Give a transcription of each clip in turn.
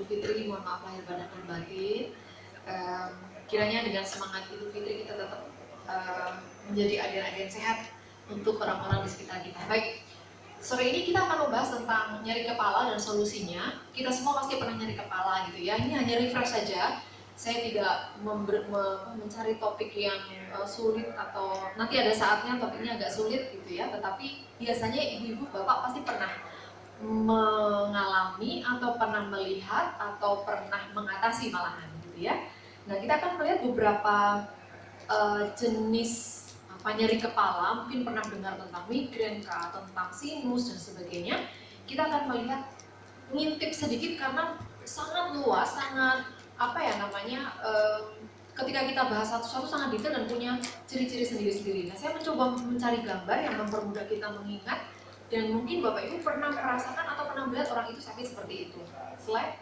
Fitri, mohon maaf lahir batin dan batin. Kiranya dengan semangat Idul Fitri kita tetap menjadi agen-agen sehat untuk orang-orang di sekitar kita. Baik, sore ini kita akan membahas tentang nyeri kepala dan solusinya. Kita semua pasti pernah nyeri kepala gitu ya. Ini hanya refresh saja. Saya tidak mencari topik yang sulit atau nanti ada saatnya topiknya agak sulit gitu ya. Tetapi biasanya ibu-ibu bapak pasti pernah mengalami atau pernah melihat atau pernah mengatasi malahan gitu ya. Nah, kita akan melihat beberapa jenis nyeri kepala, mungkin pernah dengar tentang migrain kah, tentang sinus dan sebagainya. Kita akan melihat ngintip sedikit karena sangat luas, sangat ketika kita bahas satu-satu sangat detail dan punya ciri-ciri sendiri-sendiri. Nah, saya mencoba mencari gambar yang mempermudah kita mengingat. Dan mungkin Bapak Ibu pernah merasakan atau pernah melihat orang itu sakit seperti itu. Slide,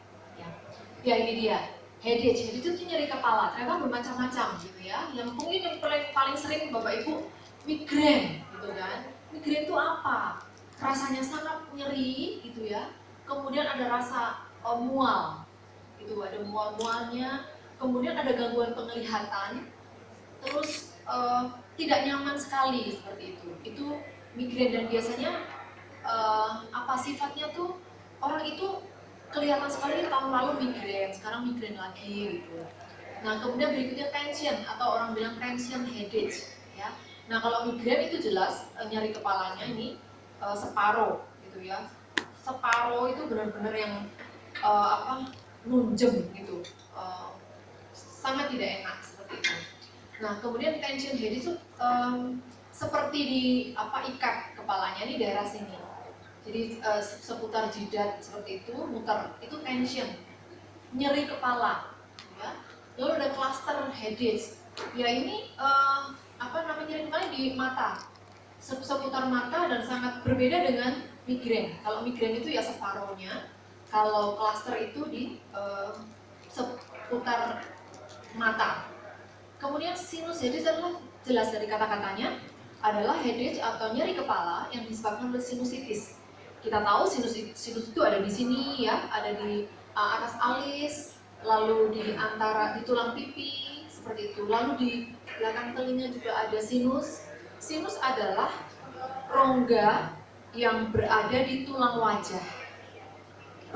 ya ini dia. Headache itu nyeri kepala, ternyata bermacam-macam gitu ya. Yang mungkin yang paling sering Bapak Ibu migrain gitu kan. Migrain itu apa? Rasanya sangat nyeri gitu ya. Kemudian ada rasa mual, gitu, ada mual-mualnya. Kemudian ada gangguan penglihatan. Terus tidak nyaman sekali seperti itu. Itu migrain dan biasanya sifatnya tuh orang itu kelihatan sekali tahun lalu migrain, sekarang migrain lagi gitu. Nah, kemudian berikutnya tension atau orang bilang tension headache ya. Nah, kalau migrain itu jelas nyeri kepalanya ini separuh gitu ya. Separuh itu benar-benar yang nunjem gitu. Sangat tidak enak seperti itu. Nah, kemudian tension headache itu seperti ikat kepalanya di daerah sini. Jadi seputar jidat seperti itu, muter, itu tension, nyeri kepala. Ya. Lalu ada cluster headache. Ya ini nyeri kepala di mata, seputar mata dan sangat berbeda dengan migrain. Kalau migrain itu ya separuhnya, kalau cluster itu di seputar mata. Kemudian sinus headache adalah jelas dari kata-katanya adalah headache atau nyeri kepala yang disebabkan oleh sinusitis. Kita tahu sinus itu ada di sini ya, ada di atas alis, lalu di tulang pipi seperti itu. Lalu di belakang telinga juga ada sinus. Sinus adalah rongga yang berada di tulang wajah.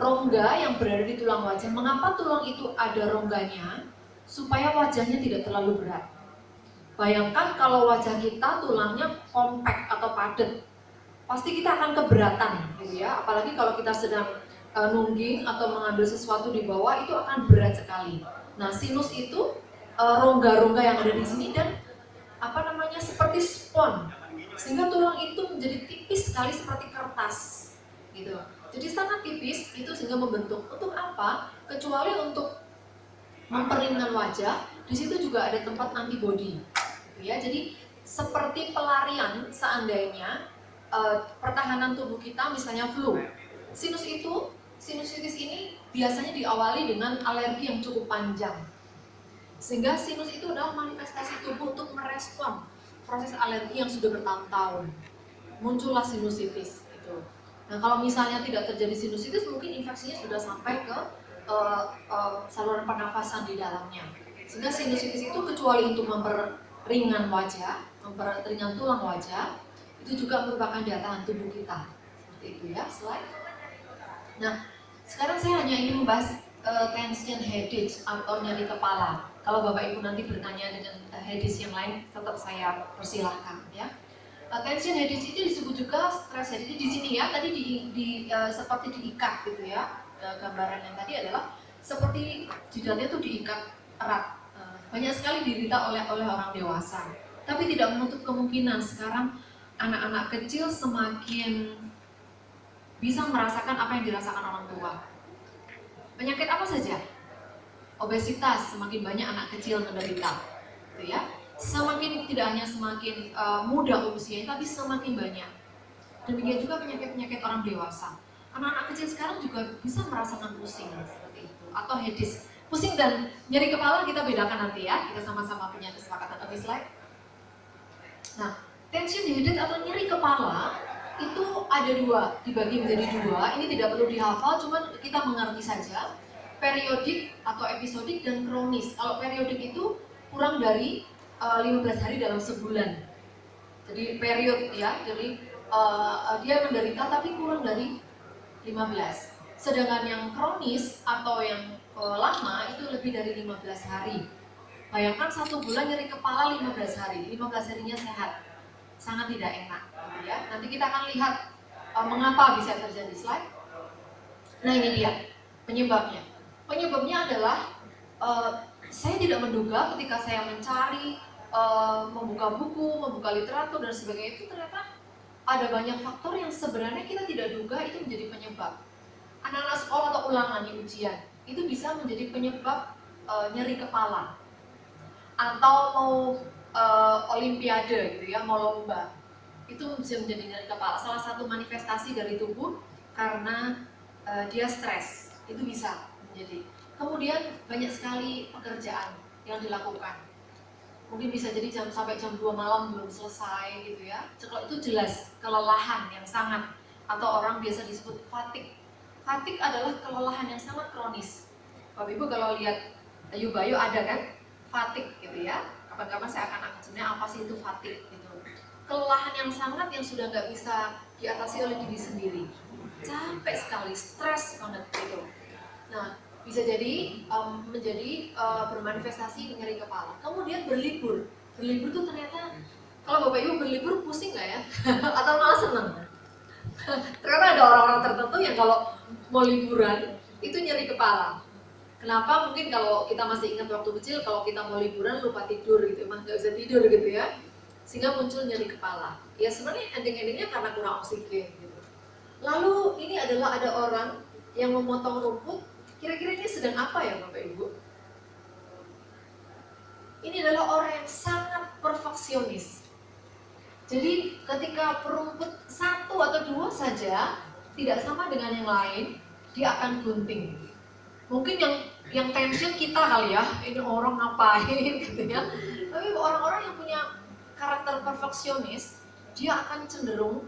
Rongga yang berada di tulang wajah. Mengapa tulang itu ada rongganya? Supaya wajahnya tidak terlalu berat. Bayangkan kalau wajah kita tulangnya kompak atau padat, pasti kita akan keberatan gitu ya. Apalagi kalau kita sedang nungging atau mengambil sesuatu di bawah, itu akan berat sekali. Nah, sinus itu rongga-rongga yang ada di sini dan seperti spons, sehingga tulang itu menjadi tipis sekali seperti kertas gitu. Jadi sangat tipis itu sehingga membentuk. Untuk apa? Kecuali untuk memperlindungan wajah. Di situ juga ada tempat antibodi gitu ya. Jadi seperti pelarian seandainya pertahanan tubuh kita misalnya flu. Sinusitis ini biasanya diawali dengan alergi yang cukup panjang. Sehingga sinus itu adalah manifestasi tubuh untuk merespon proses alergi yang sudah bertahun-tahun. Muncullah sinusitis gitu. Nah, kalau misalnya tidak terjadi sinusitis, mungkin infeksinya sudah sampai ke saluran pernafasan di dalamnya. Sehingga sinusitis itu kecuali untuk memperingan wajah, memperingan tulang wajah, itu juga merupakan daya tahan tubuh kita. Seperti itu ya, slide. Nah, sekarang saya hanya ingin membahas tension headache atau nyeri kepala. Kalau Bapak Ibu nanti bertanya dengan headache yang lain, tetap saya persilahkan ya. Tension headache itu disebut juga stress headache di sini ya. Tadi seperti diikat gitu ya. Gambaran yang tadi adalah seperti jidatnya itu diikat erat. Banyak sekali diderita oleh orang dewasa. Tapi tidak menutup kemungkinan sekarang anak-anak kecil semakin bisa merasakan apa yang dirasakan orang tua. Penyakit apa saja? Obesitas, semakin banyak anak kecil menderita, gitu ya. Semakin tidak hanya semakin muda usianya, tapi semakin banyak. Demikian juga penyakit-penyakit orang dewasa. Anak-anak kecil sekarang juga bisa merasakan pusing seperti itu, atau headache. Pusing dan nyeri kepala kita bedakan nanti ya. Kita sama-sama punya kesepakatan. Oke, slide. Nah, tension headache atau nyeri kepala itu ada dua, dibagi menjadi dua. Ini tidak perlu dihafal, cuman kita mengerti saja. periodik atau episodik dan kronis. Kalau periodik itu kurang dari 15 hari dalam sebulan. Jadi period ya, jadi dia menderita tapi kurang dari 15. Sedangkan yang kronis atau yang lama itu lebih dari 15 hari. Bayangkan 1 bulan nyeri kepala 15 hari, 15 harinya sehat. Sangat tidak enak ya. Nanti kita akan lihat mengapa bisa terjadi. Slide. Nah ini dia penyebabnya. Penyebabnya adalah saya tidak menduga ketika saya mencari, membuka buku, membuka literatur dan sebagainya, itu ternyata ada banyak faktor yang sebenarnya kita tidak duga itu menjadi penyebab. Anak-anak sekolah atau ulangan di ujian itu bisa menjadi penyebab nyeri kepala, atau mau olimpiade gitu ya, mau lomba, itu bisa menjadi nyeri kepala. Salah satu manifestasi dari tubuh karena dia stres, itu bisa menjadi. Kemudian banyak sekali pekerjaan yang dilakukan, mungkin bisa jadi sampai jam 2 malam belum selesai gitu ya. Kalau itu jelas kelelahan yang sangat, atau orang biasa disebut fatigue. Fatigue adalah kelelahan yang sangat kronis. Bapak Ibu kalau lihat Bayu ada kan fatigue gitu ya. Kapan-kapan saya akan sebenarnya apa sih itu fatigue gitu. Kelelahan yang sangat yang sudah nggak bisa diatasi oleh diri sendiri. Capek sekali, stres banget gitu. Nah, bisa jadi menjadi bermanifestasi nyeri kepala. Kemudian berlibur tuh ternyata kalau Bapak Ibu berlibur pusing nggak ya? Atau malah seneng? Ternyata ada orang-orang tertentu yang kalau mau liburan itu nyeri kepala. Kenapa? Mungkin kalau kita masih ingat waktu kecil, kalau kita mau liburan lupa tidur gitu, emang nggak bisa tidur gitu ya, sehingga muncul nyeri kepala. Ya sebenarnya ending-endingnya karena kurang oksigen gitu. Lalu ini adalah ada orang yang memotong rumput. Kira-kira ini sedang apa ya Bapak Ibu? Ini adalah orang yang sangat perfeksionis. Jadi ketika perumput 1 atau 2 saja tidak sama dengan yang lain, dia akan gunting. Mungkin yang tension kita kali ya, ini orang ngapain gitu ya. Tapi orang-orang yang punya karakter perfeksionis, dia akan cenderung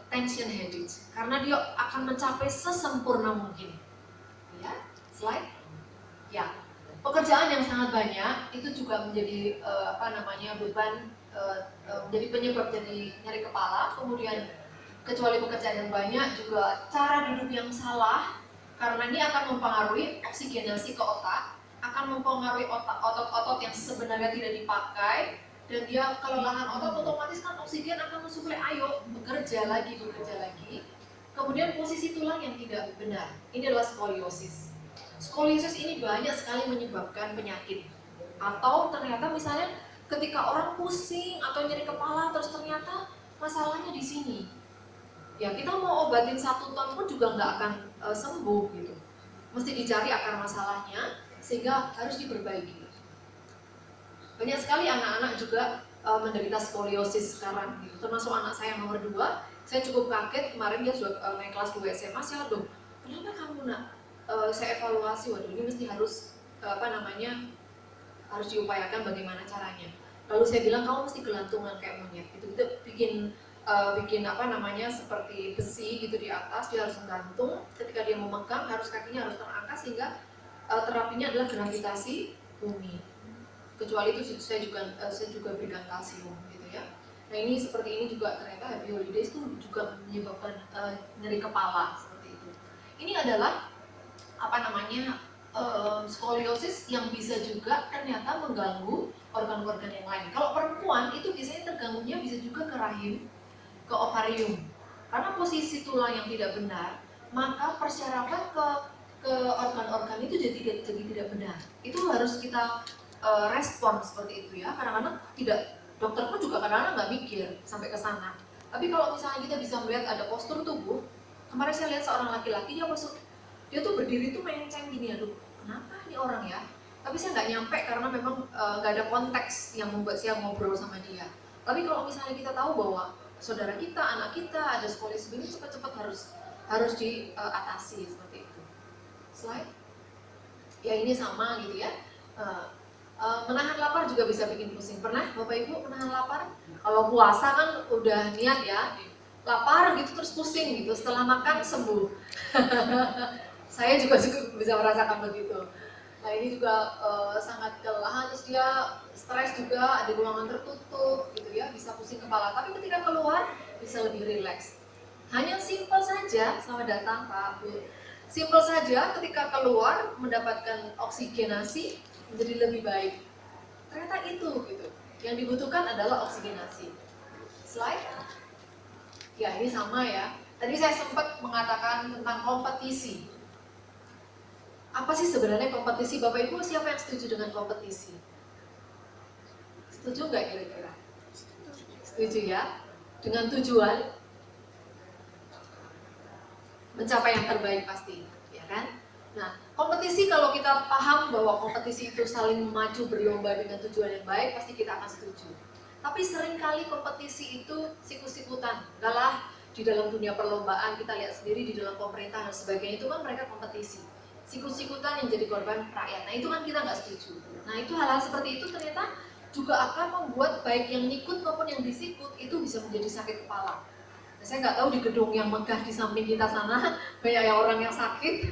tension headed karena dia akan mencapai sesempurna mungkin. Ya, slide. Ya, pekerjaan yang sangat banyak itu juga menjadi beban, menjadi penyebab jadi nyeri kepala. Kemudian kecuali pekerjaan yang banyak, juga cara duduk yang salah, karena ini akan mempengaruhi oksigenasi ke otak, akan mempengaruhi otot-otot yang sebenarnya tidak dipakai, dan dia kelelahan otot, otomatis kan oksigen akan mensuplai, ayo bekerja lagi. Kemudian posisi tulang yang tidak benar, ini adalah skoliosis. Skoliosis ini banyak sekali menyebabkan penyakit. Atau ternyata misalnya ketika orang pusing atau nyeri kepala, terus ternyata masalahnya di sini. Ya kita mau obatin 1 ton pun juga nggak akan sembuh gitu. Mesti dicari akar masalahnya sehingga harus diperbaiki. Banyak sekali anak-anak juga menderita skoliosis sekarang gitu. Termasuk anak saya yang nomor 2, saya cukup kaget kemarin dia sudah naik kelas 2 SMA. Saya dong, kenapa kamu nak? Saya evaluasi, waduh ini mesti harus harus diupayakan bagaimana caranya. Lalu saya bilang kamu mesti gelantungan kayak monyet gitu. Kita bikin seperti besi gitu di atas, dia harus menggantung. Ketika dia memegang, kakinya harus terangkat sehingga terapinya adalah gravitasi bumi. Kecuali itu saya juga berikan kalsium gitu ya. Nah ini seperti ini juga ternyata happy holidays itu juga menyebabkan nyeri kepala seperti itu. Ini adalah skoliosis yang bisa juga ternyata mengganggu organ-organ yang lain. Kalau perempuan itu biasanya terganggunya bisa juga ke rahim, ke ovarium, karena posisi tulang yang tidak benar, maka persyaratan ke organ-organ itu jadi tidak benar. Itu harus kita respon seperti itu ya. Kadang-kadang dokter pun juga kadang-kadang nggak mikir sampai ke sana. Tapi kalau misalnya kita bisa melihat ada postur tubuh, kemarin saya lihat seorang laki-laki dia tuh berdiri tuh menceng gini, aduh kenapa ini orang ya? Tapi saya nggak nyampe karena memang nggak ada konteks yang membuat saya ngobrol sama dia. Tapi kalau misalnya kita tahu bahwa saudara kita, anak kita ada skoliosis ini, cepat-cepat harus diatasi seperti itu. Slide. Ya ini sama gitu ya. Menahan lapar juga bisa bikin pusing. Pernah Bapak Ibu menahan lapar? Kalau puasa kan udah niat ya, lapar gitu terus pusing gitu. Setelah makan sembuh. Saya juga bisa merasakan begitu. Nah ini juga sangat kelelahan, terus dia stres juga, ada ruangan tertutup gitu ya, bisa pusing kepala. Tapi ketika keluar bisa lebih rileks. Hanya simpel saja, selamat datang Pak Bu. Simpel saja ketika keluar mendapatkan oksigenasi menjadi lebih baik. Ternyata itu gitu. Yang dibutuhkan adalah oksigenasi. Slide. Ya ini sama ya. Tadi saya sempat mengatakan tentang kompetisi. Apa sih sebenarnya kompetisi? Bapak Ibu siapa yang setuju dengan kompetisi? Setuju nggak kira-kira? Setuju ya? Dengan tujuan mencapai yang terbaik pasti, ya kan? Nah, kompetisi kalau kita paham bahwa kompetisi itu saling maju berlomba dengan tujuan yang baik, pasti kita akan setuju. Tapi seringkali kompetisi itu sikut-sikutan. Kalah di dalam dunia perlombaan, kita lihat sendiri di dalam pemerintah dan sebagainya, itu kan mereka kompetisi. Sikut-sikutan yang jadi korban rakyat. Nah, itu kan kita nggak setuju. Nah, itu hal-hal seperti itu ternyata juga akan membuat baik yang ngikut maupun yang disikut itu bisa menjadi sakit kepala. Saya nggak tahu di gedung yang megah di samping kita sana banyak yang orang yang sakit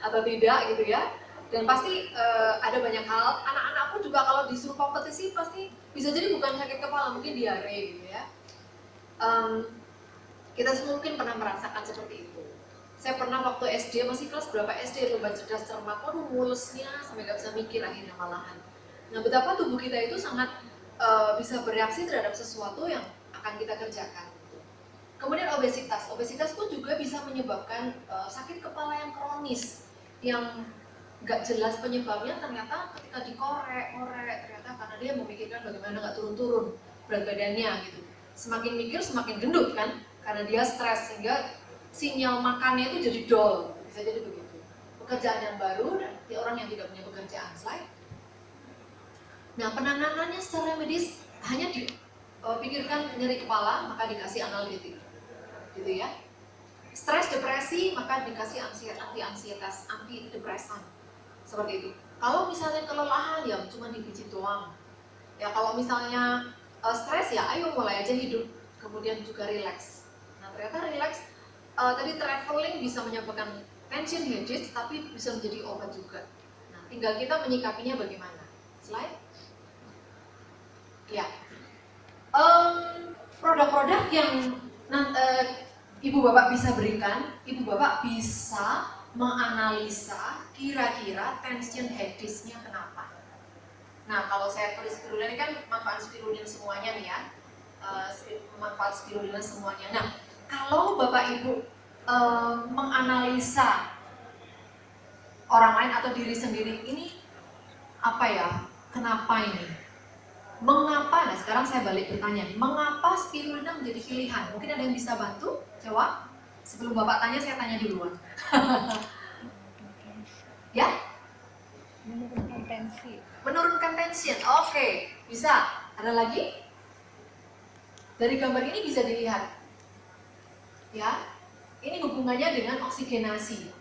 atau tidak gitu ya. Dan pasti ada banyak hal. Anak-anak pun juga kalau disuruh kompetisi pasti bisa jadi bukan sakit kepala, mungkin diare gitu ya. Kita mungkin pernah merasakan seperti itu. Saya pernah waktu SD, masih kelas berapa SD, lomba cerdas cermat, waduh mulesnya sampai nggak bisa mikir akhirnya malahan. Nah betapa tubuh kita itu sangat bisa bereaksi terhadap sesuatu yang akan kita kerjakan. Kemudian obesitas. Obesitas pun juga bisa menyebabkan sakit kepala yang kronis, yang nggak jelas penyebabnya. Ternyata ketika dikorek ternyata karena dia memikirkan bagaimana nggak turun-turun berat badannya gitu. Semakin mikir semakin gendut kan, karena dia stres sehingga sinyal makannya itu jadi dol. Bisa jadi begitu. Pekerjaan yang baru dan orang yang tidak punya pekerjaan. Slide. Nah penanganannya secara medis hanya dipikirkan nyeri kepala maka dikasih analgetik. Gitu ya. Stres, depresi, maka dikasih anti-ansietas, antidepresan. Seperti itu. Kalau misalnya kelelahan ya cuma dipijit doang. Ya kalau misalnya stres ya ayo mulai aja hidup. Kemudian juga relax. Nah ternyata relax tadi traveling bisa menyebabkan tension headache tapi bisa menjadi obat juga. Nah tinggal kita menyikapinya bagaimana. Slide. Ya. Produk-produk yang Ibu Bapak bisa berikan, Ibu Bapak bisa menganalisa kira-kira tension headache-nya kenapa. Nah kalau saya tulis spirulina ini kan manfaat spirulina semuanya nih ya, manfaat spirulina semuanya. Nah kalau Bapak Ibu menganalisa orang lain atau diri sendiri, ini apa ya, kenapa ini? Mengapa, nah sekarang saya balik bertanya, mengapa spirulina menjadi pilihan? Mungkin ada yang bisa bantu jawab? Sebelum Bapak tanya, saya tanya duluan. Ya? Menurunkan tensi. Menurunkan tension, oke. Bisa. Ada lagi? Dari gambar ini bisa dilihat. Ya, ini hubungannya dengan oksigenasi.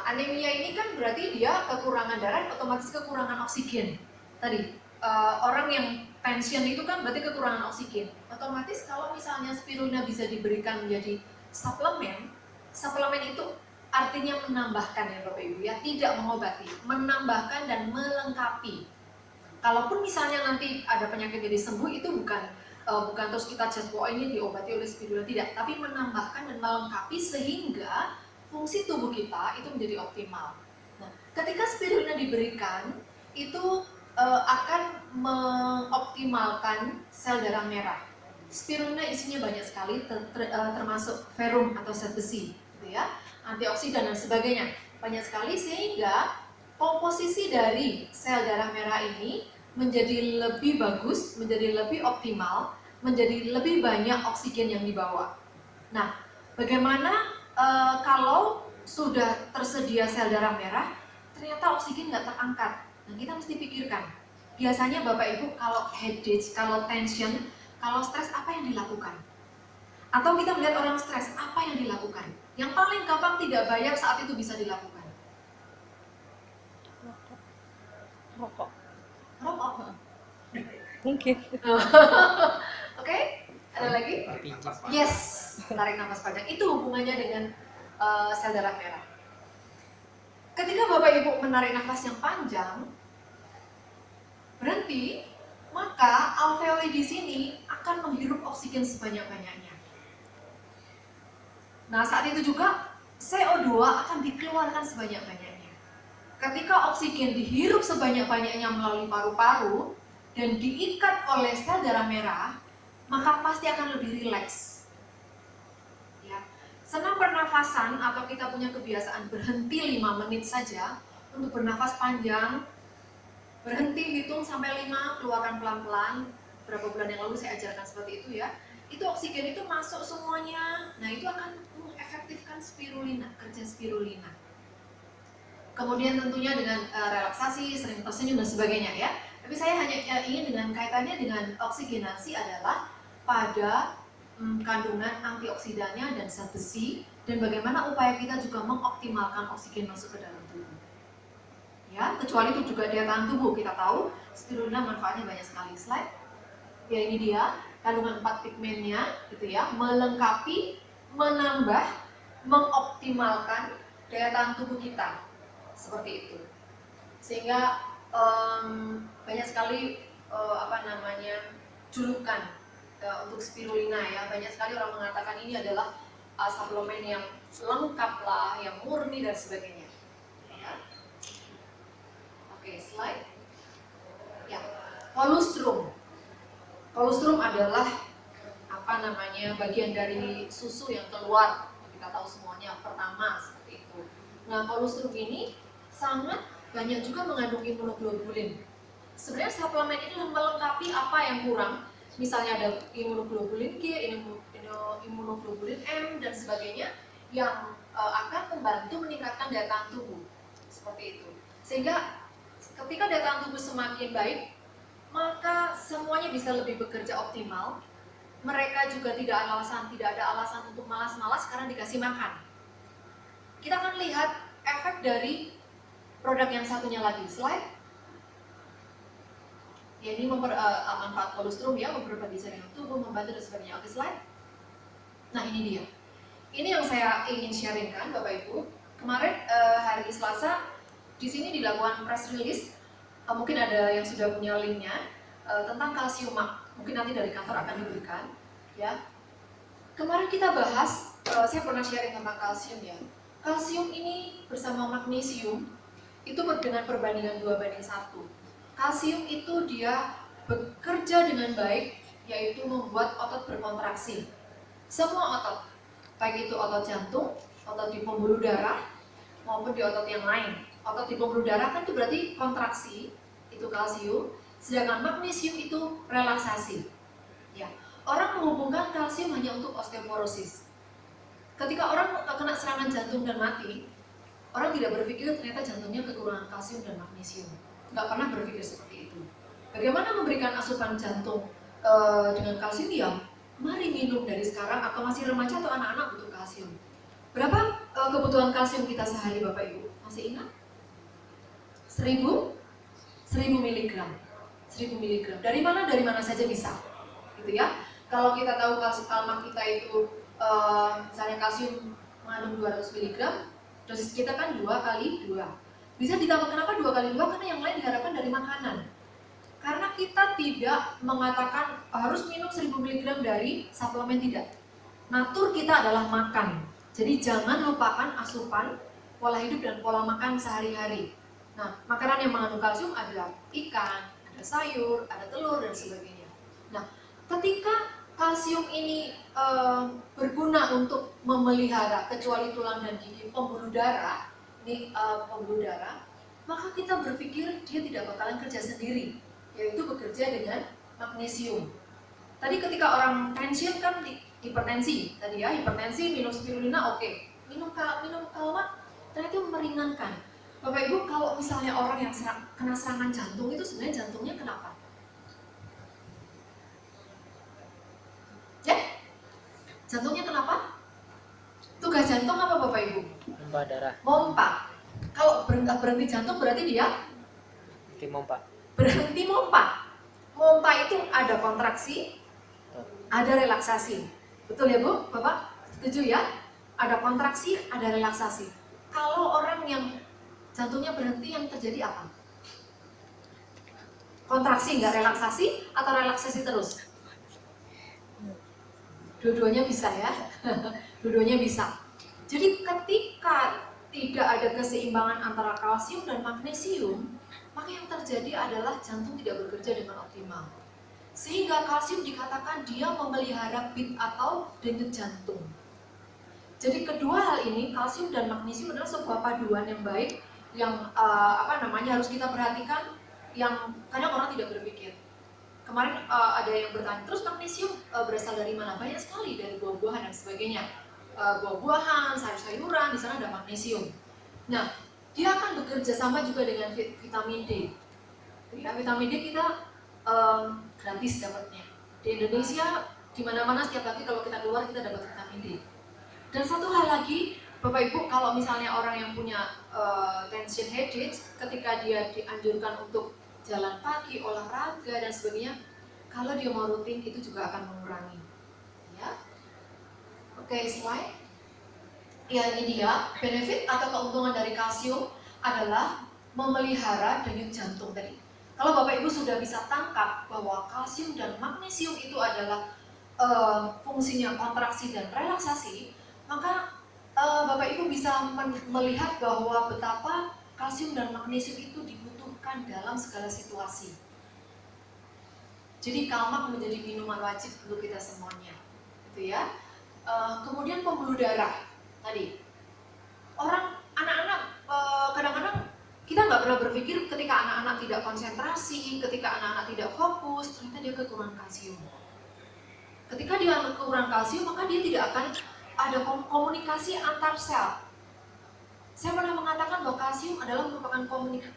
Anemia ini kan berarti dia kekurangan darah, otomatis kekurangan oksigen. Tadi. Orang yang tension itu kan berarti kekurangan oksigen. Otomatis kalau misalnya spirulina bisa diberikan menjadi suplemen, suplemen itu artinya menambahkan ya Bapak Ibu ya, tidak mengobati, menambahkan dan melengkapi. Kalaupun misalnya nanti ada penyakit jadi sembuh itu bukan terus kita just ini diobati oleh spirulina, tidak, tapi menambahkan dan melengkapi sehingga fungsi tubuh kita itu menjadi optimal. Nah, ketika spirulina diberikan itu akan mengoptimalkan sel darah merah. Spirulina isinya banyak sekali, termasuk ferrum atau zat besi, gitu ya, antioksidan dan sebagainya, banyak sekali sehingga komposisi dari sel darah merah ini menjadi lebih bagus, menjadi lebih optimal, menjadi lebih banyak oksigen yang dibawa. Nah, bagaimana kalau sudah tersedia sel darah merah, ternyata oksigen nggak terangkat? Nah, kita mesti pikirkan, biasanya Bapak Ibu kalau headache, kalau tension, kalau stres apa yang dilakukan? Atau kita melihat orang stres, apa yang dilakukan? Yang paling gampang tidak bayar saat itu bisa dilakukan. Rokok. Rokok. Mungkin. Oke, ada lagi? Yes, tarik nafas panjang. Itu hubungannya dengan sel darah merah. Bapak Ibu menarik nafas yang panjang, berhenti, maka alveoli di sini akan menghirup oksigen sebanyak-banyaknya. Nah, saat itu juga CO2 akan dikeluarkan sebanyak-banyaknya. Ketika oksigen dihirup sebanyak-banyaknya melalui paru-paru dan diikat oleh sel darah merah, maka pasti akan lebih rileks. Ya. Senam pernafasan atau kita punya kebiasaan berhenti 5 menit saja untuk bernafas panjang, berhenti, hitung sampai 5, keluarkan pelan-pelan. Berapa bulan yang lalu saya ajarkan seperti itu ya. Itu oksigen itu masuk semuanya. Nah, itu akan mengefektifkan spirulina, kerja spirulina. Kemudian tentunya dengan relaksasi, sering tersenyum dan sebagainya ya. Tapi saya hanya ingin dengan kaitannya dengan oksigenasi adalah pada kandungan antioksidannya dan zat besi, dan bagaimana upaya kita juga mengoptimalkan oksigen masuk ke dalam tubuh. Ya, kecuali itu juga daya tahan tubuh. Kita tahu spirulina manfaatnya banyak sekali. Slide. Ya, ini dia kandungan 4 pigmennya gitu ya, melengkapi, menambah, mengoptimalkan daya tahan tubuh kita. Seperti itu. Sehingga banyak sekali julukan untuk spirulina ya. Banyak sekali orang mengatakan ini adalah suplemen yang lengkap lah, yang murni dan sebagainya. Ya. Oke, slide. Ya, kolostrum. Kolostrum adalah bagian dari susu yang keluar. Kita tahu semuanya pertama seperti itu. Nah, kolostrum ini sangat banyak juga mengandung imunoglobulin. Sebenarnya suplemen ini melengkapi apa yang kurang. Misalnya ada imunoglobulin G, imunoglobulin M dan sebagainya yang akan membantu meningkatkan daya tahan tubuh. Seperti itu. Sehingga ketika daya tahan tubuh semakin baik, maka semuanya bisa lebih bekerja optimal. Mereka juga tidak ada alasan untuk malas-malas karena dikasih makan. Kita akan lihat efek dari produk yang satunya lagi. Slide. Ya, ini manfaat kolostrum ya, memperbaiki jaringan tubuh, membantu dan sebagainya. Oke, slide. Nah, ini dia. Ini yang saya ingin sharingkan, Bapak Ibu. Kemarin hari Selasa di sini dilakukan press release. Mungkin ada yang sudah punya linknya tentang kalsium. Mungkin nanti dari kantor akan diberikan. Ya. Kemarin kita bahas, saya pernah sharing tentang kalsium ya. Kalsium ini bersama magnesium itu dengan perbandingan 2:1. Kalsium itu dia bekerja dengan baik, yaitu membuat otot berkontraksi. Semua otot, baik itu otot jantung, otot di pembuluh darah, maupun di otot yang lain. Otot di pembuluh darah kan itu berarti kontraksi, itu kalsium, sedangkan magnesium itu relaksasi. Ya, orang menghubungkan kalsium hanya untuk osteoporosis. Ketika orang kena serangan jantung dan mati, orang tidak berpikir ternyata jantungnya kekurangan kalsium dan magnesium. Nggak pernah berpikir seperti itu. Bagaimana memberikan asupan jantung dengan kalsium? Ya, mari minum dari sekarang, atau masih remaja atau anak-anak butuh kalsium. Berapa kebutuhan kalsium kita sehari, Bapak Ibu? Masih ingat? 1000 mg. 1000 mg. Dari mana saja bisa. Gitu ya. Kalau kita tahu kalsium kita itu misalnya kalsium mengandung 200 mg, dosis kita kan 2x2. Bisa ditambah, kenapa 2x2? Karena yang lain diharapkan dari makanan. Karena kita tidak mengatakan harus minum 1000 mg dari suplemen, tidak. Natur kita adalah makan. Jadi jangan lupakan asupan, pola hidup dan pola makan sehari-hari. Nah, makanan yang mengandung kalsium ada ikan, ada sayur, ada telur dan sebagainya. Nah, ketika kalsium ini berguna untuk memelihara kecuali tulang dan gigi pembuluh darah, pembuluh darah, maka kita berpikir dia tidak bakalan kerja sendiri, yaitu bekerja dengan magnesium. Tadi ketika orang tension kan hipertensi, tadi ya hipertensi minum spirulina oke. Minum kalmat ternyata meringankan. Bapak Ibu, kalau misalnya orang yang kena serangan jantung itu sebenarnya jantungnya kenapa? Ya? Jantungnya kenapa? Tugas jantung apa Bapak Ibu? Pompa darah. Pompa. Kalau berhenti jantung berarti dia? Berhenti pompa. Berhenti pompa. Pompa itu ada kontraksi, ada relaksasi. Betul ya Bu? Bapak? Setuju ya? Ada kontraksi, ada relaksasi. Kalau orang yang jantungnya berhenti, yang terjadi apa? Kontraksi, nggak relaksasi, atau relaksasi terus? Dua-duanya bisa ya. Dua-duanya bisa. Jadi ketika tidak ada keseimbangan antara kalsium dan magnesium, maka yang terjadi adalah jantung tidak bekerja dengan optimal. Sehingga kalsium dikatakan dia memelihara beat atau denyut jantung. Jadi kedua hal ini, kalsium dan magnesium adalah sebuah paduan yang baik yang harus kita perhatikan, yang kadang orang tidak berpikir. Kemarin ada yang bertanya, terus magnesium berasal dari mana? Banyak sekali, dari buah-buahan dan sebagainya. Buah-buahan, sayur-sayuran, di sana ada magnesium. Nah, dia akan bekerja sama juga dengan vitamin D. Ya, vitamin D kita gratis dapatnya. Di Indonesia, di mana-mana setiap kali kalau kita keluar kita dapat vitamin D. Dan satu hal lagi, Bapak Ibu, kalau misalnya orang yang punya tension headache, ketika dia dianjurkan untuk jalan pagi, olahraga dan sebagainya, kalau dia mau rutin itu juga akan mengurangi. Ya, oke, slide. Ya, ini dia benefit atau keuntungan dari kalsium adalah memelihara denyut jantung tadi. Kalau Bapak Ibu sudah bisa tangkap bahwa kalsium dan magnesium itu adalah fungsinya kontraksi dan relaksasi, maka Bapak Ibu bisa melihat bahwa betapa kalsium dan magnesium itu dibutuhkan dalam segala situasi. Jadi kalmak menjadi minuman wajib untuk kita semuanya, gitu ya. Kemudian pembuluh darah tadi, anak-anak kadang-kadang kita nggak pernah berpikir ketika anak-anak tidak konsentrasi, ketika anak-anak tidak fokus, ternyata dia kekurangan kalsium. Ketika dia kekurangan kalsium, maka dia tidak akan ada komunikasi antar sel. Saya pernah mengatakan bahwa kalsium adalah merupakan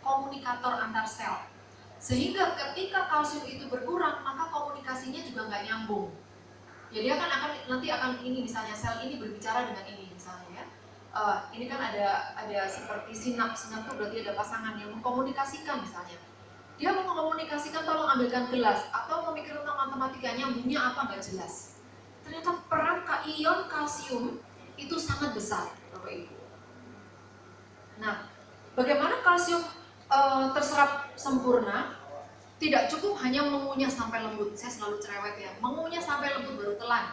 komunikator antar sel. Sehingga ketika kalsium itu berkurang, maka komunikasinya juga nggak nyambung. Jadi nanti akan ini misalnya sel ini berbicara dengan ini misalnya ya. Ini kan ada seperti sinaps itu berarti ada pasangan yang mengkomunikasikan misalnya. Dia mau mengkomunikasikan tolong ambilkan gelas atau memikir tentang matematika, nyambungnya apa nggak jelas. Ternyata peran ion kalsium itu sangat besar, Bapak Ibu. Nah, bagaimana kalsium terserap sempurna? Tidak cukup hanya mengunyah sampai lembut. Saya selalu cerewet ya, mengunyah sampai lembut baru telan.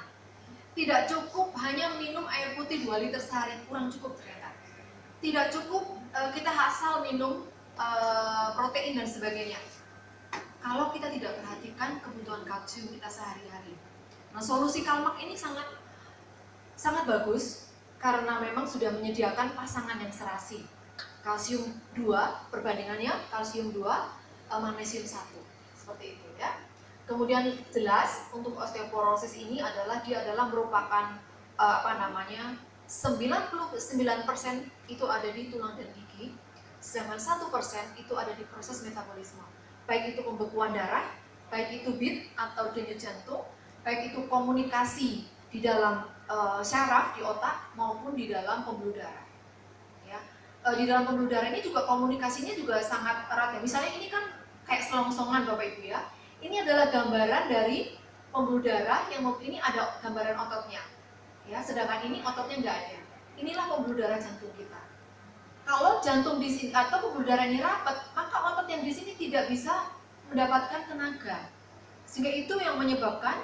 Tidak cukup hanya minum air putih 2 liter sehari, kurang cukup ternyata. Tidak cukup kita asal minum protein dan sebagainya. Kalau kita tidak perhatikan kebutuhan kalsium kita sehari-hari. Nah, solusi kalmak ini sangat bagus karena memang sudah menyediakan pasangan yang serasi. Kalsium 2 perbandingannya kalsium 2 magnesium 1 seperti itu ya. Kemudian jelas untuk osteoporosis ini dia adalah merupakan 99% itu ada di tulang dan gigi, sedangkan 1% itu ada di proses metabolisme. Baik itu pembekuan darah, baik itu beat atau denyut jantung, baik itu komunikasi di dalam syaraf di otak maupun di dalam pembuluh darah. Ya. Di dalam pembuluh darah ini juga komunikasinya juga sangat erat ya. Misalnya ini kan kayak selongsongan Bapak Ibu ya. Ini adalah gambaran dari pembuluh darah yang ini ada gambaran ototnya. Ya, sedangkan ini ototnya nggak ada. Inilah pembuluh darah jantung kita. Kalau jantung di sini atau pembuluh darah ini rapat, maka otot yang di sini tidak bisa mendapatkan tenaga. Sehingga itu yang menyebabkan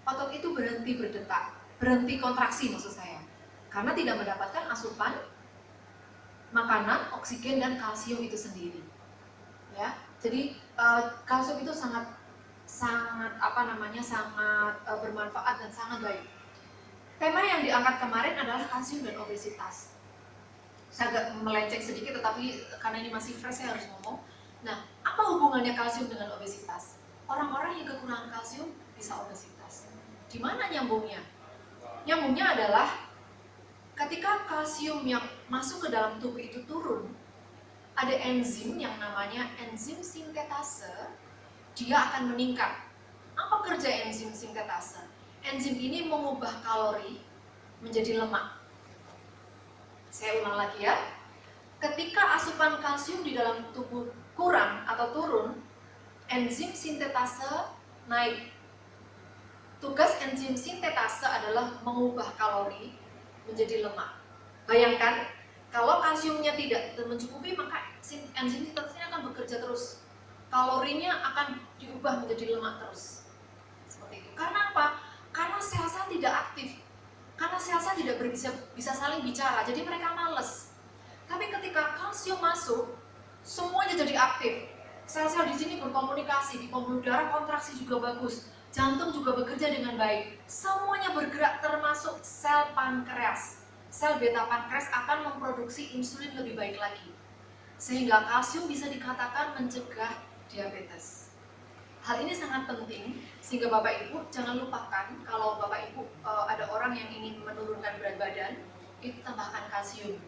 otot itu berhenti berdetak, berhenti kontraksi maksud saya. Karena tidak mendapatkan asupan makanan, oksigen dan kalsium itu sendiri. Ya. Jadi kalsium itu sangat bermanfaat dan sangat baik. Tema yang diangkat kemarin adalah kalsium dan obesitas. Saya agak melenceng sedikit, tetapi karena ini masih fresh saya harus ngomong. Nah, apa hubungannya kalsium dengan obesitas? Orang-orang yang kekurangan kalsium bisa obesitas. Di mana nyambungnya? Nyambungnya adalah ketika kalsium yang masuk ke dalam tubuh itu turun, ada enzim yang namanya enzim sintetase, dia akan meningkat. Apa kerja enzim sintetase? Enzim ini mengubah kalori menjadi lemak. Saya ulang lagi ya. Ketika asupan kalsium di dalam tubuh kurang atau turun, enzim sintetase naik. Tugas enzim sintetase adalah mengubah kalori menjadi lemak. Bayangkan, Kalau kalsiumnya tidak mencukupi, maka enzim sintetasnya akan bekerja terus. Kalorinya akan diubah menjadi lemak terus. Seperti itu. Karena apa? Karena sel-sel tidak aktif. Karena sel-sel tidak bisa saling bicara, jadi mereka males. Tapi ketika kalsium masuk, semuanya jadi aktif. Sel-sel di sini berkomunikasi, di pembuluh darah kontraksi juga bagus, jantung juga bekerja dengan baik. Semuanya bergerak termasuk sel pankreas. Sel beta pankreas akan memproduksi insulin lebih baik lagi. Sehingga kalsium bisa dikatakan mencegah diabetes. Hal ini sangat penting, sehingga Bapak Ibu jangan lupakan kalau Bapak Ibu ada orang yang ingin menurunkan berat badan, itu tambahkan kalsium.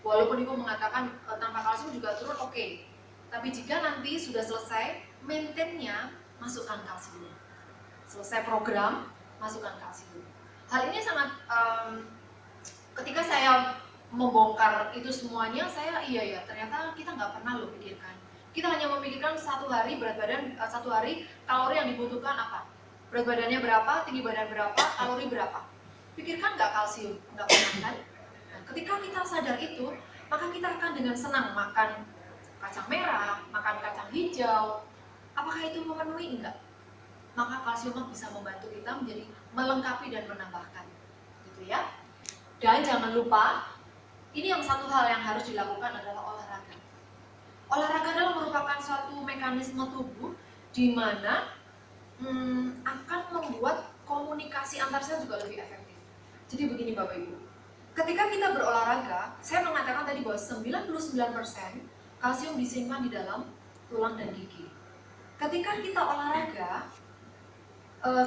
Walaupun Ibu mengatakan tanpa kalsium juga turun, oke. Tapi jika nanti sudah selesai, maintain-nya, masukkan kalsium. Selesai program, masukkan kalsium. Hal ini sangat, ketika saya membongkar itu semuanya, saya iya ternyata kita nggak pernah loh pikirkan. Kita hanya memikirkan satu hari berat badan, satu hari kalori yang dibutuhkan apa, berat badannya berapa, tinggi badan berapa, kalori berapa. Pikirkan nggak kalsium, nggak pernah kan? Nah, ketika kita sadar itu, maka kita akan dengan senang makan kacang merah, makan kacang hijau. Apakah itu memenuhi? Enggak. Maka kalsium bisa membantu kita menjadi melengkapi dan menambahkan, gitu ya. Dan jangan lupa, ini yang satu hal yang harus dilakukan adalah olahraga. Olahraga adalah merupakan suatu mekanisme tubuh di mana akan membuat komunikasi antar sel juga lebih efektif. Jadi begini Bapak Ibu, ketika kita berolahraga, saya mengatakan tadi bahwa 99% kalsium disimpan di dalam tulang dan gigi. Ketika kita olahraga,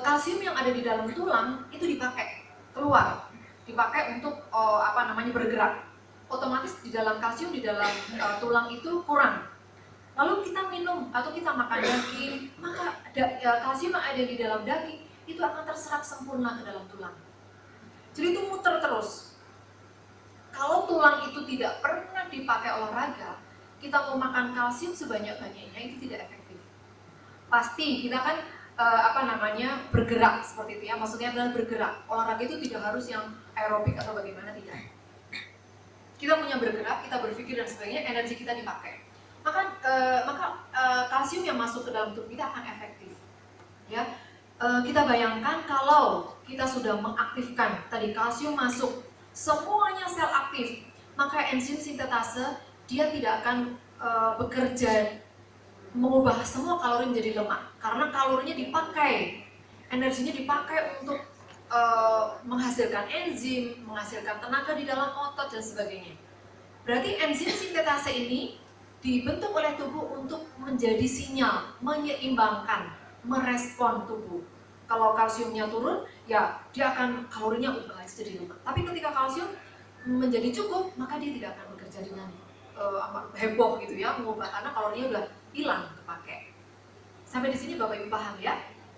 kalsium yang ada di dalam tulang itu dipakai keluar, dipakai untuk bergerak. Otomatis di dalam kalsium di dalam tulang itu kurang. Lalu kita minum atau kita makan daging, maka kalsium yang ada di dalam daging itu akan terserap sempurna ke dalam tulang. Jadi itu muter terus. Kalau tulang itu tidak pernah dipakai olahraga, kita mau makan kalsium sebanyak-banyaknya itu tidak efektif. Pasti kita kan bergerak seperti itu ya, maksudnya adalah bergerak. Olahraga itu tidak harus yang aerobik atau bagaimana, tidak. Kita punya bergerak, kita berpikir dan sebagainya, energi kita dipakai. Maka kalsium yang masuk ke dalam tubuh kita akan efektif. Ya, kita bayangkan kalau kita sudah mengaktifkan tadi kalsium masuk, semuanya sel aktif, maka enzim sintetase dia tidak akan bekerja mengubah semua kalori menjadi lemak, karena kalorinya dipakai, energinya dipakai untuk menghasilkan enzim, menghasilkan tenaga di dalam otot dan sebagainya. Berarti enzim sintetase ini dibentuk oleh tubuh untuk menjadi sinyal, menyeimbangkan, merespon tubuh. Kalau kalsiumnya turun, ya dia akan kalorinya ubah jadi lemak. Tapi ketika kalsium menjadi cukup, maka dia tidak akan bekerja dengan heboh gitu ya, mengubah, karena kalorinya udah hilang kepake. Sampai di sini Bapak Ibu paham ya?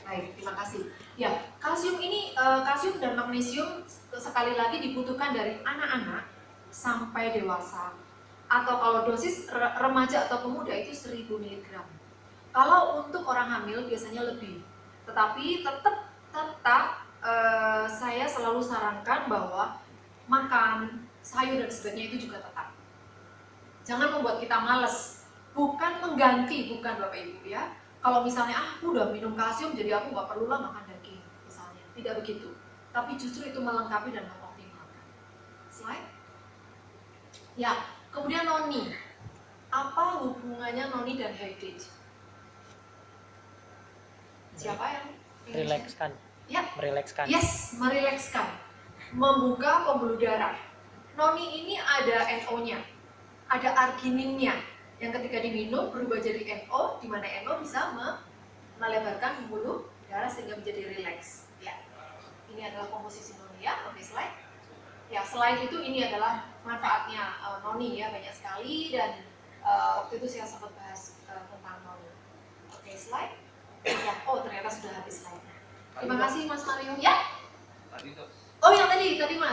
Baik, terima kasih. Ya, kalsium dan magnesium sekali lagi dibutuhkan dari anak-anak sampai dewasa. Atau kalau dosis remaja atau pemuda itu 1000 mg. Kalau untuk orang hamil biasanya lebih. Tetapi tetap saya selalu sarankan bahwa makan sayur dan sebagainya itu juga tetap. Jangan membuat kita males. Bukan mengganti, bukan Bapak Ibu ya. Kalau misalnya aku udah minum kalsium jadi aku nggak perlulah makan daging misalnya, tidak begitu. Tapi justru itu melengkapi dan mengoptimalkan. Slide. Ya, kemudian noni. Apa hubungannya noni dan heritage? Siapa yang Rilekskan. Ya. Merilekskan. Yes, merilekskan. Membuka pembuluh darah. Noni ini ada NO-nya, ada argininnya, yang ketika diminum berubah jadi NO, di mana NO bisa melebarkan pembuluh darah sehingga menjadi rileks. Ya, ini adalah komposisi noni ya. Oke, slide. Ya, selain itu ini adalah manfaatnya noni ya, banyak sekali, dan waktu itu saya sempat bahas tentang noni. Oke, slide. Ya, oh ternyata sudah habis slide. Terima kasih Mas Mario. Ya. Oh yang tadi Mas.